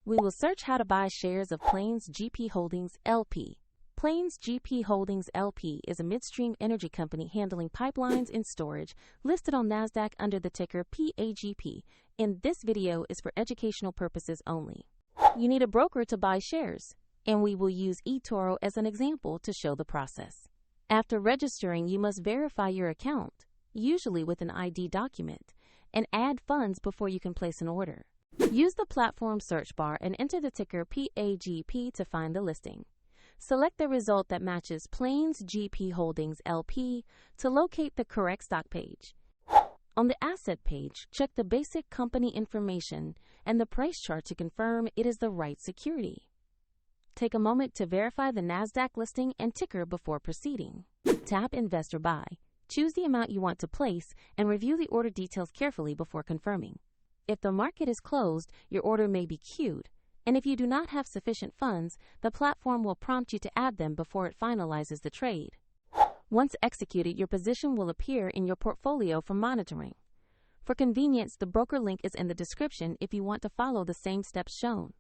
We will search how to buy shares of Plains GP Holdings LP. Plains GP Holdings LP is a midstream energy company handling pipelines and storage, listed on NASDAQ under the ticker PAGP, and this video is for educational purposes only. You need a broker to buy shares, and we will use eToro as an example to show the process. After registering, you must verify your account, usually with an ID document, and add funds before you can place an order. Use the platform search bar and enter the ticker PAGP to find the listing. Select the result that matches Plains GP Holdings LP to locate the correct stock page. On the asset page, check the basic company information and the price chart to confirm it is the right security. Take a moment to verify the NASDAQ listing and ticker before proceeding. Tap Invest or Buy. Choose the amount you want to place and review the order details carefully before confirming. If the market is closed, your order may be queued, and if you do not have sufficient funds, the platform will prompt you to add them before it finalizes the trade. Once executed, your position will appear in your portfolio for monitoring. For convenience, the broker link is in the description if you want to follow the same steps shown.